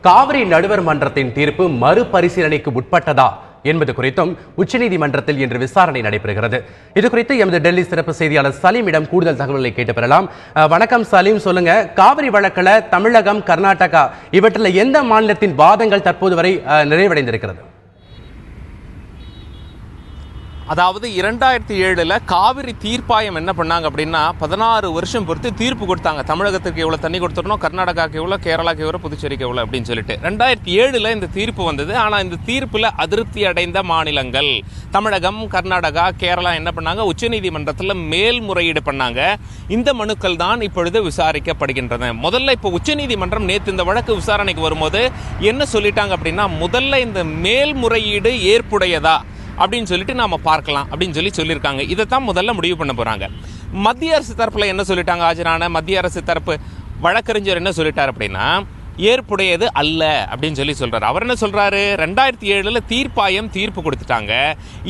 காவிரி நடுவர் மன்றத்தின் தீர்ப்பு மறுபரிசீலனைக்கு உட்பட்டதா என்பது குறித்தும் உச்சநீதிமன்றத்தில் இன்று விசாரணை நடைபெறுகிறது. இது குறித்து எமது டெல்லி சிறப்பு செய்தியாளர் சலீமிடம் கூடுதல் தகவல்களை கேட்டு பெறலாம். வணக்கம் சலீம், சொல்லுங்க. காவிரி வழக்கில் தமிழகம், கர்நாடகா இவற்றில் எந்த மாநிலத்தின் வாதங்கள் தற்போது வரை நிறைவடைந்திருக்கிறது? அதாவது 2007 காவிரி தீர்ப்பாயம் என்ன பண்ணாங்க அப்படின்னா 16 வருஷம் பொறுத்து தீர்ப்பு கொடுத்தாங்க. தமிழகத்துக்கு எவ்வளோ தண்ணி கொடுத்துடணும், கர்நாடகாவுக்கு எவ்வளோ, கேரளாவுக்கு எவ்வளோ, புதுச்சேரிக்கு எவ்வளோ அப்படின்னு சொல்லிட்டு 2007 இந்த தீர்ப்பு வந்தது. ஆனால் இந்த தீர்ப்பில் அதிருப்தி அடைந்த மாநிலங்கள் தமிழகம், கர்நாடகா, கேரளா என்ன பண்ணாங்க, உச்சநீதிமன்றத்தில் மேல்முறையீடு பண்ணாங்க. இந்த மனுக்கள் தான் இப்பொழுது விசாரிக்கப்படுகின்றன. முதல்ல இப்போ உச்சநீதிமன்றம் நேற்று இந்த வழக்கு விசாரணைக்கு வரும்போது என்ன சொல்லிட்டாங்க அப்படின்னா, முதல்ல இந்த மேல்முறையீடு ஏற்புடையதா அப்படின்னு சொல்லிட்டு நாம பார்க்கலாம் அப்படின்னு சொல்லியிருக்காங்க. இதைத்தான் முதல்ல முடிவு பண்ண போறாங்க. மத்திய அரசு தரப்புல என்ன சொல்லிட்டாங்க, ஆஜரான மத்திய அரசு தரப்பு வழக்கறிஞர் என்ன சொல்லிட்டார் அப்படின்னா, ஏற்புடையது அல்ல அப்படின்னு சொல்றாரு. அவர் என்ன சொல்றாரு, 2007 தீர்ப்பாயம் தீர்ப்பு கொடுத்துட்டாங்க,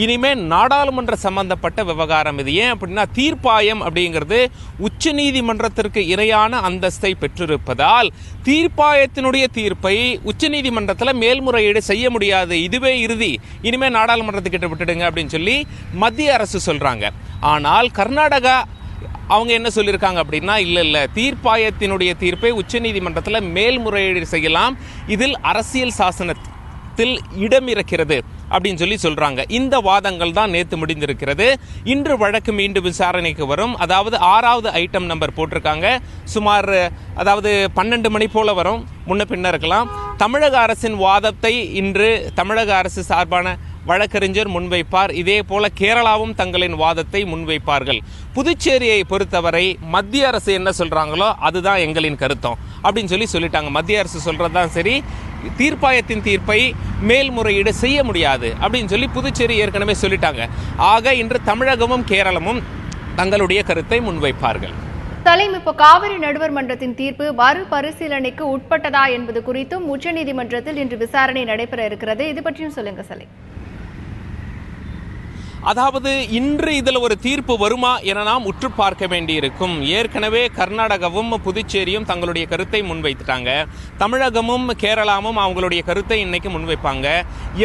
இனிமே நாடாளுமன்ற சம்பந்தப்பட்ட விவகாரம் இது. ஏன் அப்படின்னா, தீர்ப்பாயம் அப்படிங்கிறது உச்ச நீதிமன்றத்திற்கு இணையான அந்தஸ்தை பெற்றிருப்பதால் தீர்ப்பாயத்தினுடைய தீர்ப்பை உச்ச நீதிமன்றத்தில் மேல்முறையீடு செய்ய முடியாது, இதுவே இறுதி, இனிமே நாடாளுமன்றத்துக்கிட்ட விட்டுடுங்க அப்படின்னு சொல்லி மத்திய அரசு சொல்றாங்க. ஆனால் கர்நாடகா அவங்க என்ன சொல்லியிருக்காங்க அப்படின்னா, இல்ல தீர்ப்பாயத்தினுடைய தீர்ப்பை உச்சநீதிமன்றத்தில் மேல்முறையீடு செய்யலாம், இதில் அரசியல் சாசனத்தில் இடம் இருக்கிறது அப்படின்னு சொல்றாங்க. இந்த வாதங்கள் தான் நேற்று முடிந்திருக்கிறது. இன்று வழக்கு மீண்டும் விசாரணைக்கு வரும். அதாவது 6வது ஐட்டம் நம்பர் போட்டிருக்காங்க. சுமார் 12 மணி போல வரும், முன்ன பின்ன இருக்கலாம். தமிழக அரசின் வாதத்தை இன்று தமிழக அரசு சார்பான வழக்கறிஞர் முன்வைப்பார். இதே போல கேரளாவும் தங்களின் வாதத்தை முன்வைப்பார்கள். புதுச்சேரியை பொறுத்தவரை மத்திய அரசு என்ன சொல்றாங்களோ அதுதான் எங்களின் கருத்தம் அப்படின்னு சொல்லிட்டாங்க. மத்திய அரசு சொல்றதுதான் சரி, தீர்ப்பாயத்தின் தீர்ப்பை மேல்முறையீடு செய்ய முடியாது அப்படின்னு புதுச்சேரி ஏற்கனவே சொல்லிட்டாங்க. ஆக இன்று தமிழகமும் கேரளமும் தங்களுடைய கருத்தை முன்வைப்பார்கள். சலீம், இப்போ காவிரி நடுவர் மன்றத்தின் தீர்ப்பு மறுபரிசீலனைக்கு உட்பட்டதா என்பது குறித்தும் உச்சநீதிமன்றத்தில் இன்று விசாரணை நடைபெற இருக்கிறது. இது பற்றியும் சொல்லுங்க சலீம். அதாவது இன்று இதில் ஒரு தீர்ப்பு வருமா என நாம் உற்று பார்க்க வேண்டியிருக்கும். ஏற்கனவே கர்நாடகாவும் புதுச்சேரியும் தங்களுடைய கருத்தை முன்வைத்துட்டாங்க. தமிழகமும் கேரளாவும் அவங்களுடைய கருத்தை இன்னைக்கு முன்வைப்பாங்க.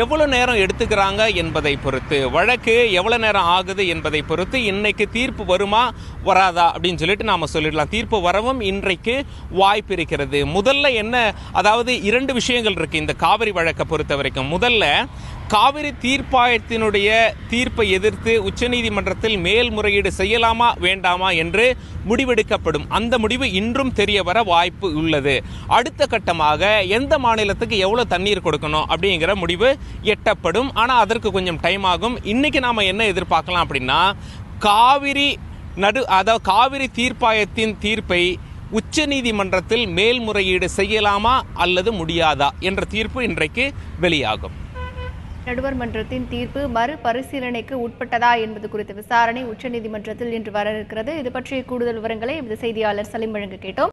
எவ்வளவு நேரம் எடுத்துக்கிறாங்க என்பதை பொறுத்து, வழக்கு எவ்வளவு நேரம் ஆகுது என்பதை பொறுத்து இன்னைக்கு தீர்ப்பு வருமா வராதா அப்படின்னு நாம சொல்லிடலாம். தீர்ப்பு வரவும் இன்றைக்கு வாய்ப்பு இருக்கிறது. முதல்ல என்ன, அதாவது 2 விஷயங்கள் இருக்கு இந்த காவிரி வழக்கை பொறுத்த வரைக்கும். முதல்ல காவிரி தீர்ப்பாயத்தினுடைய தீர்ப்பை எதிர்த்து உச்சநீதிமன்றத்தில் மேல்முறையீடு செய்யலாமா வேண்டாமா என்று முடிவெடுக்கப்படும். அந்த முடிவு இன்றும் தெரிய வர வாய்ப்பு உள்ளது. அடுத்த கட்டமாக எந்த மாநிலத்துக்கு எவ்வளவு தண்ணீர் கொடுக்கணும் அப்படிங்கிற முடிவு எட்டப்படும். ஆனால் அதற்கு கொஞ்சம் டைம் ஆகும். இன்னைக்கு நாம என்ன எதிர்பார்க்கலாம் அப்படின்னா, காவிரி தீர்ப்பாயத்தின் தீர்ப்பை உச்சநீதிமன்றத்தில் மேல்முறையீடு செய்யலாமா அல்லது முடியாதா என்ற தீர்ப்பு இன்றைக்கு வெளியாகும். நடுவர் மன்றத்தின் தீர்ப்பு மறுபரிசீலனைக்கு உட்பட்டதா என்பது குறித்த விசாரணை உச்சநீதிமன்றத்தில் இன்று வர இருக்கிறது. இது பற்றிய கூடுதல் விவரங்களை எமது செய்தியாளர் சலீம் வழங்க கேட்டோம்.